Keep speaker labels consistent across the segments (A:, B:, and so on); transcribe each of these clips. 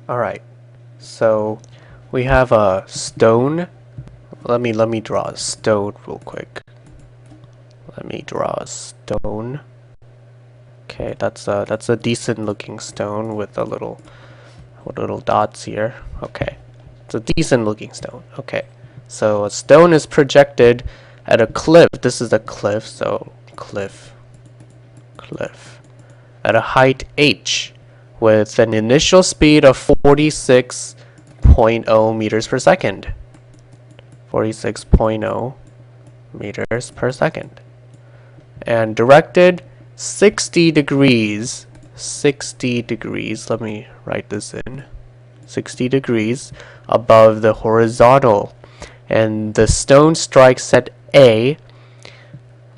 A: Alright, so we have a stone. Let me draw a stone real quick. Let me draw a stone. Okay, that's a decent looking stone with little dots here. Okay. It's a decent looking stone. Okay. So a stone is projected at a cliff. This is a cliff, so cliff. At a height h with an initial speed of 46.0 meters per second. 46.0 meters per second. And directed 60 degrees. 60 degrees. Let me write this in. 60 degrees above the horizontal. And the stone strikes at A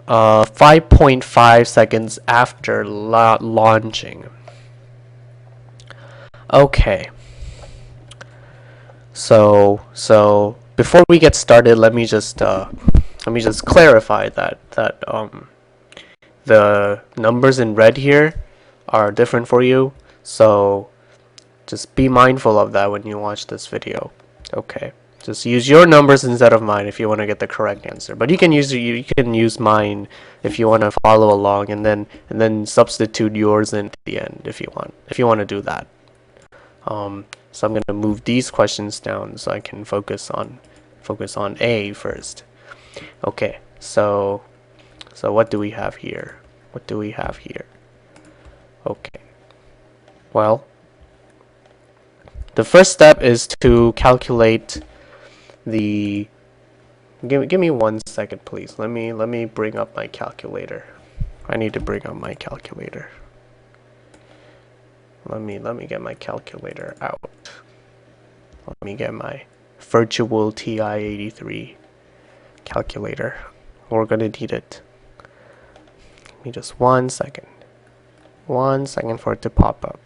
A: 5.5 seconds after launching. Okay. So before we get started, let me just clarify that the numbers in red here are different for you. So just be mindful of that when you watch this video. Okay. Just use your numbers instead of mine if you want to get the correct answer. But you can use mine if you want to follow along, and then substitute yours in at the end if you want to do that. So I'm gonna move these questions down so I can focus on A first. Okay. So what do we have here? Okay. Well, the first step is to calculate the. Give me 1 second, please. Let me bring up my calculator. I need to bring up my calculator. Let me get my calculator out. Let me get my virtual TI-83 calculator. We're gonna need it. Give me just 1 second. 1 second for it to pop up.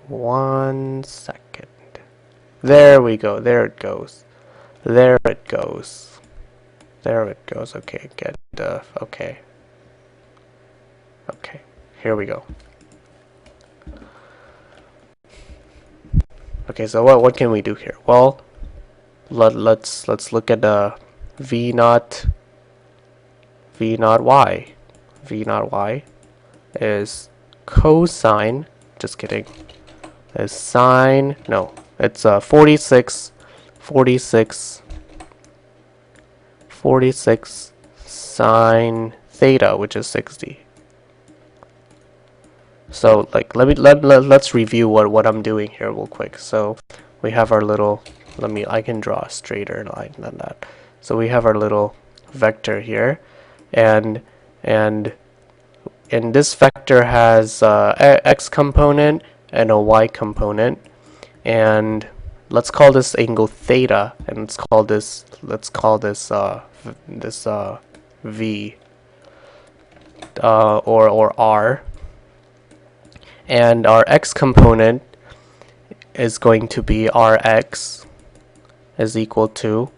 A: 1 second. There we go. There it goes. Okay, okay. Okay, here we go. Okay, so what can we do here? Well, let's look at the V naught y. V naught y is cosine. Just kidding. Is sine. No, it's 46 sine theta, which is 60. So let's review what I'm doing here real quick. So we have our little, I can draw a straighter line than that. So we have our little vector here, and this vector has x component and a y component, and let's call this angle theta, and let's call this v or r. And our x component is going to be rx is equal to,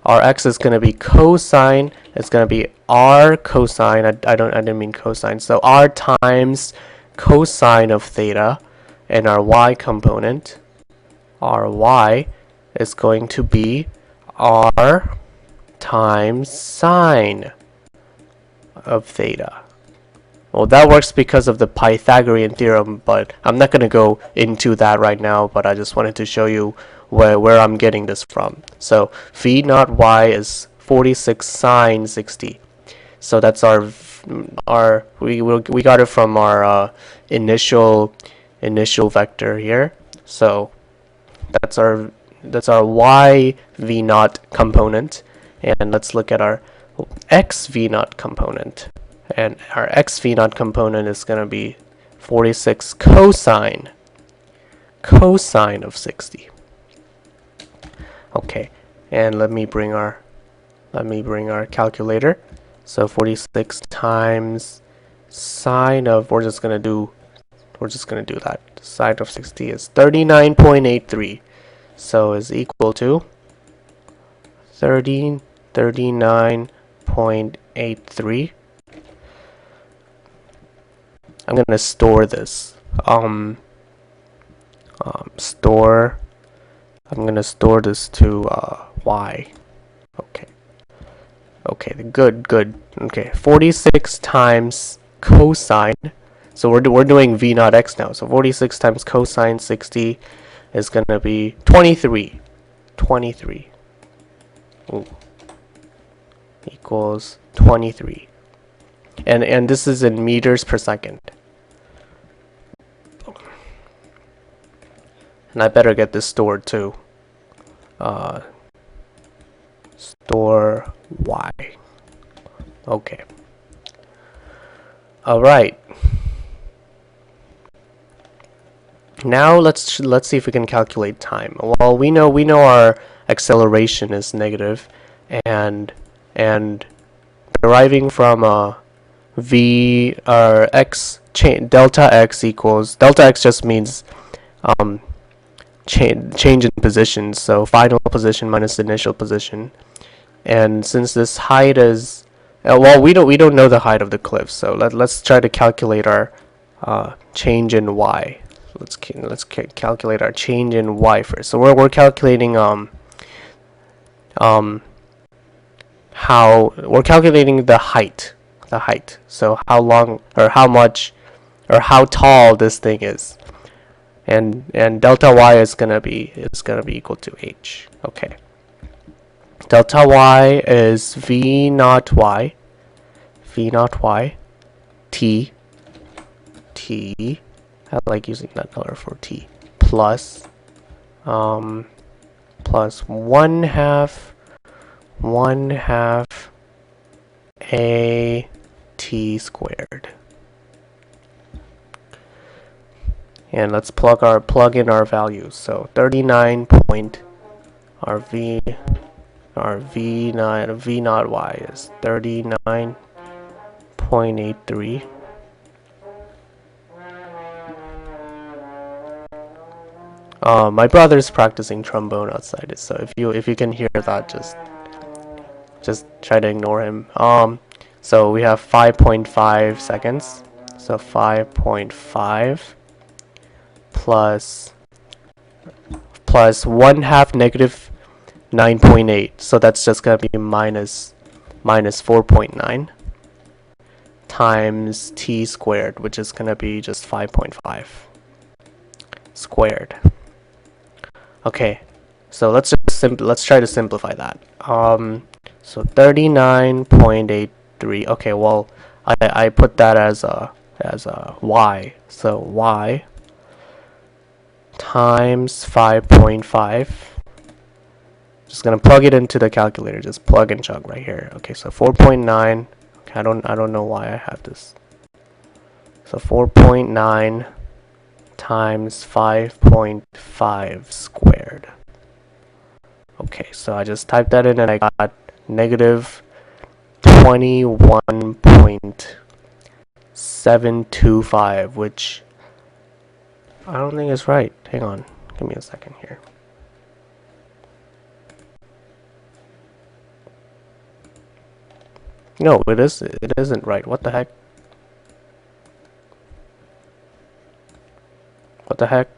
A: rx is going to be cosine, it's going to be r cosine, I didn't mean cosine, so r times cosine of theta, and our y component, ry, is going to be r times sine of theta. Well, that works because of the Pythagorean theorem, but I'm not going to go into that right now, but I just wanted to show you where I'm getting this from. So V naught y is 46 sine 60. So that's we got it from our initial vector here. So that's our y V naught component, and let's look at our x V naught component. And our x V naught component is going to be 46 cosine of 60. Okay, and let me bring our calculator. So 46 times sine of, we're just gonna do that. Sine of 60 is 39.83. So is equal to 39.83. I'm gonna store this. Store. I'm gonna store this to y. Okay. Okay. Good. Good. Okay. 46 times cosine. So we're doing v naught x now. So 46 times cosine 60 is gonna be 23. 23. Ooh. Equals 23. And this is in meters per second. And I better get this stored too. Store y. Okay. All right. Now let's see if we can calculate time. Well, we know our acceleration is negative, and deriving from v x delta x equals delta x just means change in position, so final position minus initial position. And since this height is well, we don't know the height of the cliff, so let's try to calculate our change in y. Let's calculate our change in y first. So we're calculating how we're calculating the height. So how long or how much or how tall this thing is. And delta y is gonna be equal to h. Okay. Delta y is v naught y t. I like using that color for t plus 1 half a t squared. And let's plug in our values. So 39 point our v naught y is 39.83. My brother's practicing trombone outside, so if you can hear that, just try to ignore him. So we have 5.5 seconds. So 5.5 plus 1 half negative 9.8. So that's just gonna be minus 4.9 times t squared, which is gonna be just 5.5 squared. Okay, so let's try to simplify that. So 39.83. Okay, well, I put that as a y. So y times 5.5. Just gonna plug it into the calculator. Just plug and chug right here. Okay, so 4.9. Okay, I don't know why I have this. So 4.9 times 5.5 squared. Okay, so I just typed that in and I got negative 21.725, which I don't think is right. Hang on, give me a second here. No, it isn't right. What the heck? What the heck?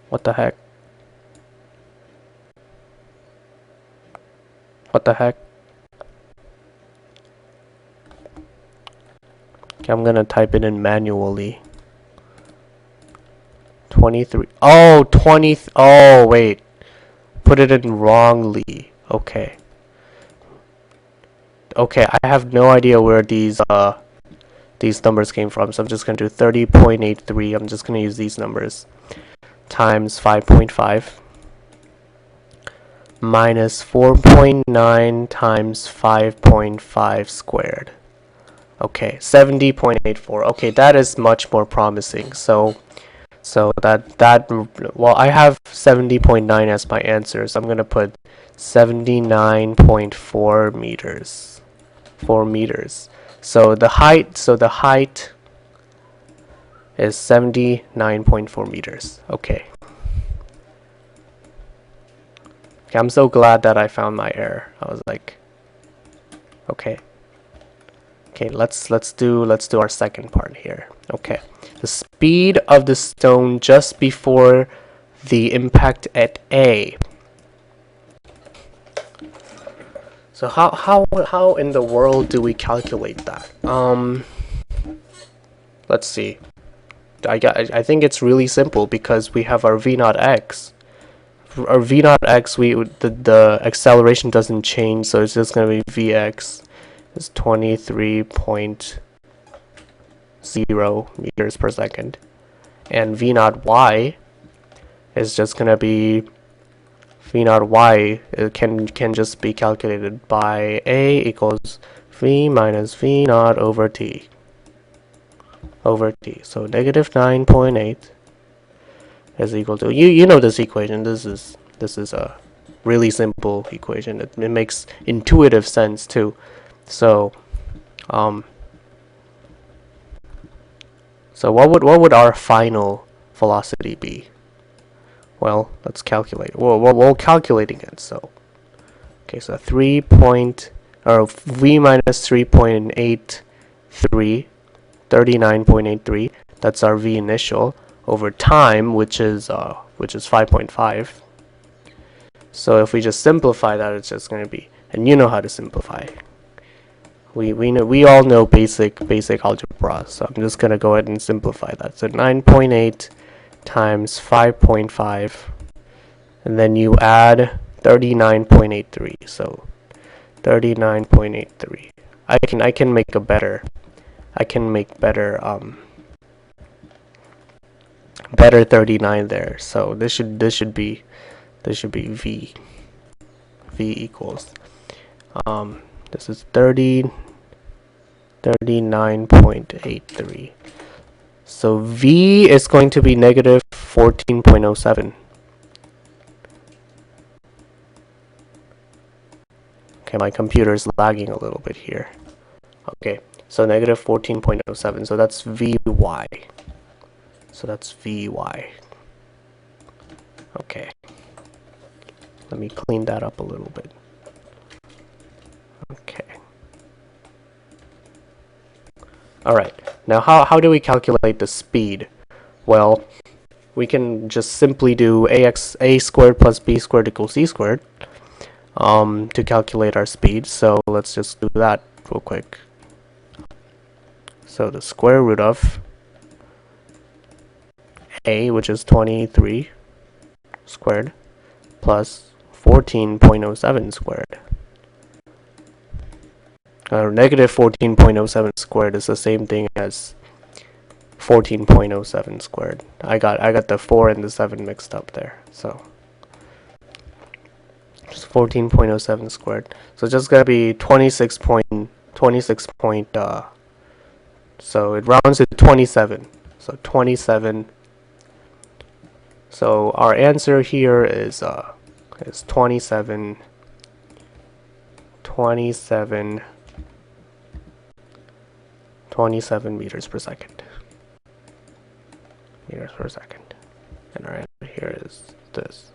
A: What the heck? What the heck? Okay, I'm gonna type it in manually. 23. Oh, 20. Oh, wait. Put it in wrongly. Okay. Okay, I have no idea where these numbers came from, so I'm just gonna do 30.83. I'm just gonna use these numbers times 5.5 minus 4.9 times 5.5 squared. Okay, 70.84. Okay, that is much more promising. So well, I have 70.9 as my answer, so I'm gonna put 79.4 meters. 4 meters. So the height is 79.4 meters. Okay. I'm so glad that I found my error. I was like, okay. Okay, let's do our second part here. Okay, the speed of the stone just before the impact at A. So how in the world do we calculate that? Let's see. I think it's really simple because we have our v naught x. Our v naught x, the acceleration doesn't change, so it's just gonna be vx is 23.0 meters per second, and v naught y is just gonna be v naught y. It can just be calculated by a equals v minus v naught over t. So negative 9.8 is equal to, you know this equation. This is a really simple equation. It makes intuitive sense too. So so what would our final velocity be? Well, let's calculate. We'll calculate again. So okay, so v minus 3.83, 39.83. That's our v initial over time, which is 5.5. So if we just simplify that, it's just going to be, and you know how to simplify. We all know basic algebra, so I'm just going to go ahead and simplify that. So 9.8 times 5.5, and then you add 39.83. So 39.83. I can make better better 39 there. So this should be v equals this is 39.83. So v is going to be negative 14.07. Okay, my computer is lagging a little bit here. Okay, so negative 14.07. So that's vy. Okay, let me clean that up a little bit. Okay. Alright, now how do we calculate the speed? Well, we can just simply do a squared plus b squared equals c squared to calculate our speed. So let's just do that real quick. So the square root of a, which is 23 squared, plus 14.07 squared. Negative 14.07 squared is the same thing as 14.07 squared. I got the 4 and the 7 mixed up there. So just 14.07 squared. So it's just gonna be 26 point. So it rounds to 27. So 27. So our answer here is 27 meters per second. And our answer here is this.